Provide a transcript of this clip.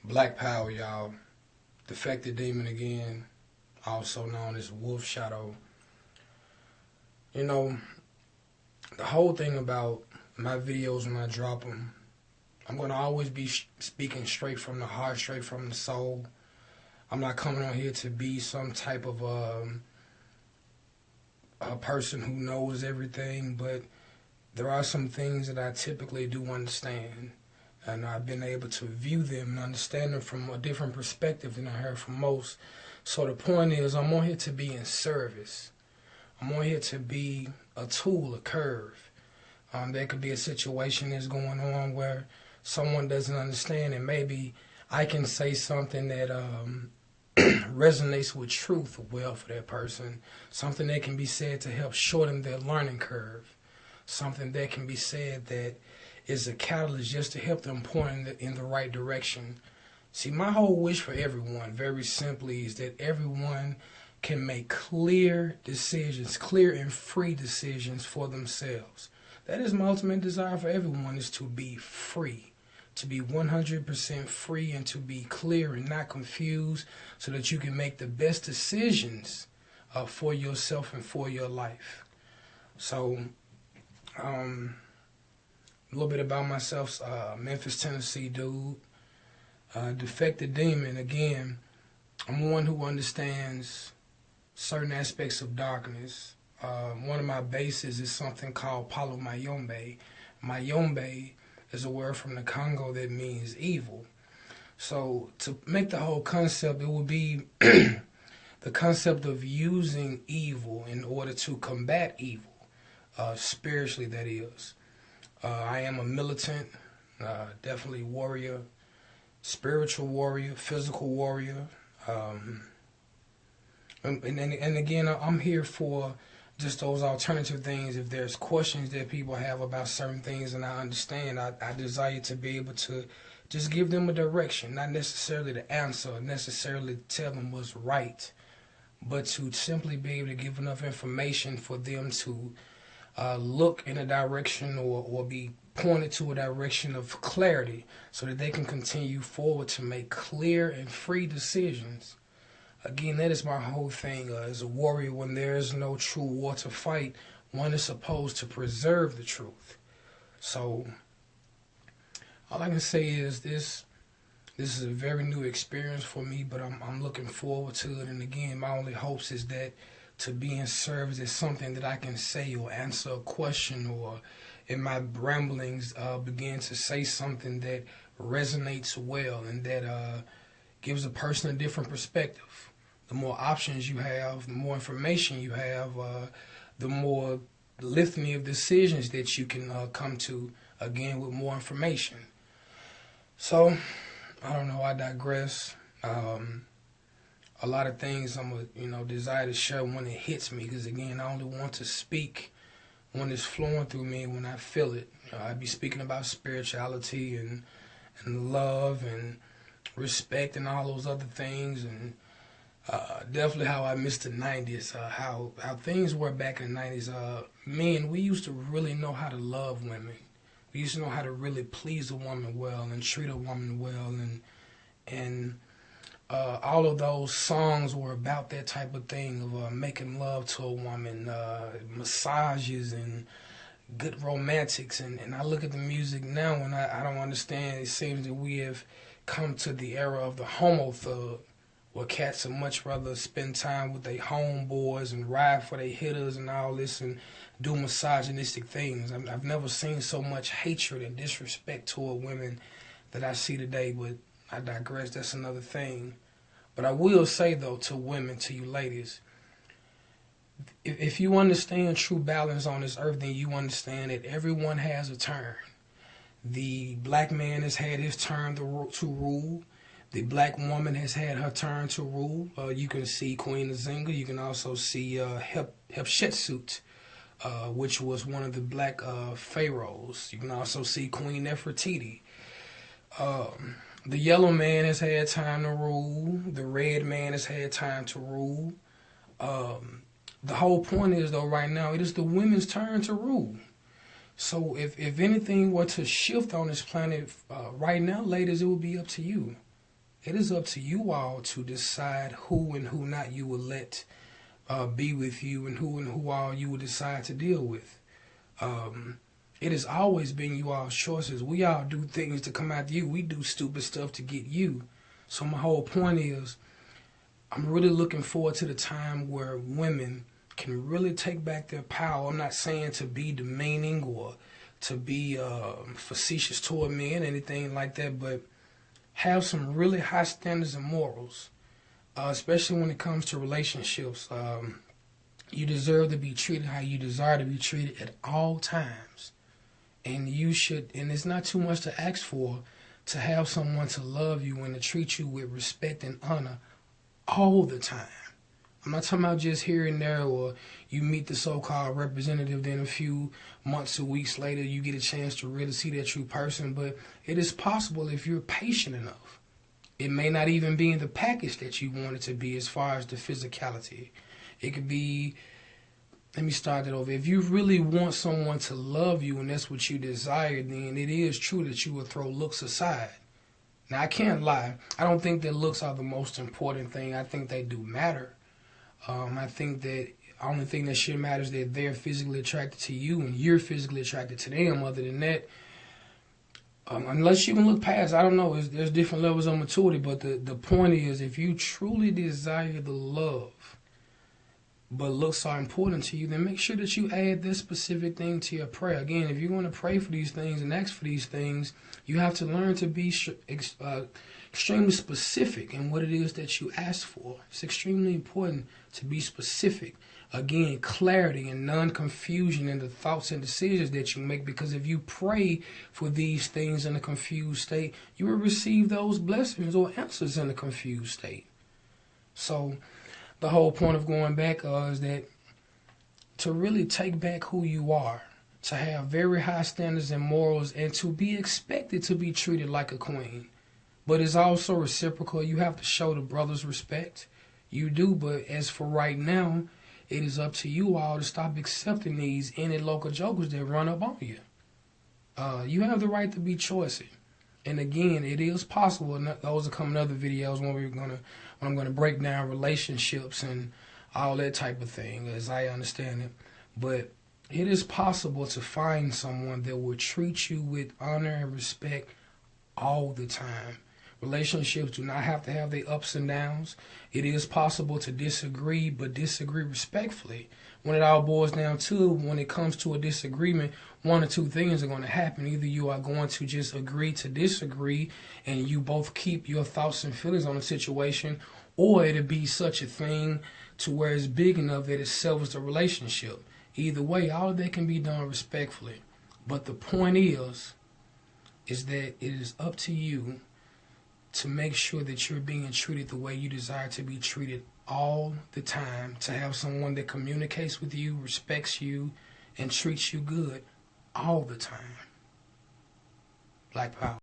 Black Power, y'all. Defected Demon again, also known as Wolf Shadow. You know, the whole thing about my videos when I drop them, I'm going to always be speaking straight from the heart, straight from the soul. I'm not coming on here to be some type of a person who knows everything, but there are some things that I typically do understand. And I've been able to view them and understand them from a different perspective than I heard from most. So the point is, I'm on here to be in service. I'm on here to be a tool, a curve. There could be a situation that's going on where someone doesn't understand, and maybe I can say something that resonates with truth well for that person. Something that can be said to help shorten their learning curve. Something that can be said that is a catalyst just to help them point in the right direction. See, my whole wish for everyone, very simply, is that everyone can make clear decisions, clear and free decisions for themselves. That is my ultimate desire for everyone, is to be free, to be 100% free and to be clear and not confused, so that you can make the best decisions for yourself and for your life. So, a little bit about myself, Memphis, Tennessee dude. Defected Demon, again, I'm one who understands certain aspects of darkness. One of my bases is something called Palo Mayombe. Mayombe is a word from the Congo that means evil. So to make the whole concept, it would be the concept of using evil in order to combat evil, spiritually that is. I am a militant, definitely warrior, spiritual warrior, physical warrior. And again, I'm here for just those alternative things. If there's questions that people have about certain things and I understand, I desire to be able to just give them a direction, not necessarily the answer, necessarily tell them what's right, but to simply be able to give enough information for them to look in a direction or be pointed to a direction of clarity so that they can continue forward to make clear and free decisions. Again, that is my whole thing. As a warrior, when there is no true war to fight, one is supposed to preserve the truth. So all I can say is this is a very new experience for me, but I'm looking forward to it. And again, my only hopes is that to be in service is something that I can say or answer a question, or in my ramblings begin to say something that resonates well and that gives a person a different perspective. The more options you have, the more information you have, the more litany of decisions that you can come to, again, with more information. So, I don't know, I digress. A lot of things I'm desire to share when it hits me, because again, I only want to speak when it's flowing through me, when I feel it. I be speaking about spirituality and love and respect and all those other things, and definitely how I missed the 90s, how things were back in the 90s. Men, we used to really know how to love women. We used to know how to really please a woman well and treat a woman well, and all of those songs were about that type of thing of making love to a woman, massages and good romantics. And I look at the music now and I don't understand. It seems that we have come to the era of the homo thug, where cats would much rather spend time with their homeboys and ride for their hitters and all this and do misogynistic things. I've never seen so much hatred and disrespect toward women that I see today, but I digress, that's another thing. But I will say, though, to women, to you ladies, if you understand true balance on this earth, then you understand that everyone has a turn. The black man has had his turn to rule. The black woman has had her turn to rule. You can see Queen Nzinga. You can also see Hatshepsut, which was one of the black pharaohs. You can also see Queen Nefertiti. The yellow man has had time to rule. The red man has had time to rule. The whole point is, though, right now, it is the women's turn to rule. So if anything were to shift on this planet right now, ladies, it would be up to you. It is up to you all to decide who and who not you will let be with you, and who all you will decide to deal with. It has always been you all's choices. We all do things to come after you. We do stupid stuff to get you. So my whole point is, I'm really looking forward to the time where women can really take back their power. I'm not saying to be demeaning or to be facetious toward men, anything like that, but have some really high standards and morals, especially when it comes to relationships. You deserve to be treated how you desire to be treated at all times. And you should, and it's not too much to ask for, to have someone to love you and to treat you with respect and honor all the time. I'm not talking about just here and there, or you meet the so-called representative, then a few months or weeks later you get a chance to really see that true person. But it is possible if you're patient enough. It may not even be in the package that you want it to be as far as the physicality. It could be, let me start it over. If you really want someone to love you and that's what you desire, then it is true that you will throw looks aside. Now, I can't lie. I don't think that looks are the most important thing. I think they do matter. I think that the only thing that should matter is that they're physically attracted to you and you're physically attracted to them. Other than that, unless you can look past, I don't know, there's different levels of maturity. But the point is, if you truly desire the love, but looks are important to you, then make sure that you add this specific thing to your prayer. Again, if you're going to pray for these things and ask for these things, you have to learn to be extremely specific in what it is that you ask for. It's extremely important to be specific. Again, clarity and non-confusion in the thoughts and decisions that you make, because if you pray for these things in a confused state, you will receive those blessings or answers in a confused state. So the whole point of going back is that to really take back who you are, to have very high standards and morals, and to be expected to be treated like a queen. But it's also reciprocal. You have to show the brothers respect. You do, but as for right now, it is up to you all to stop accepting these any local jokers that run up on you. You have the right to be choosy. And again, it is possible, and those will come in other videos when I'm gonna break down relationships and all that type of thing, as I understand it. But it is possible to find someone that will treat you with honor and respect all the time. Relationships do not have to have their ups and downs. It is possible to disagree, but disagree respectfully. When it all boils down to, when it comes to a disagreement, one or two things are going to happen. Either you are going to just agree to disagree and you both keep your thoughts and feelings on the situation, or it'll be such a thing to where it's big enough that it severs the relationship. Either way, all of that can be done respectfully. But the point is that it is up to you to make sure that you're being treated the way you desire to be treated all the time, to have someone that communicates with you, respects you, and treats you good all the time. Black Power.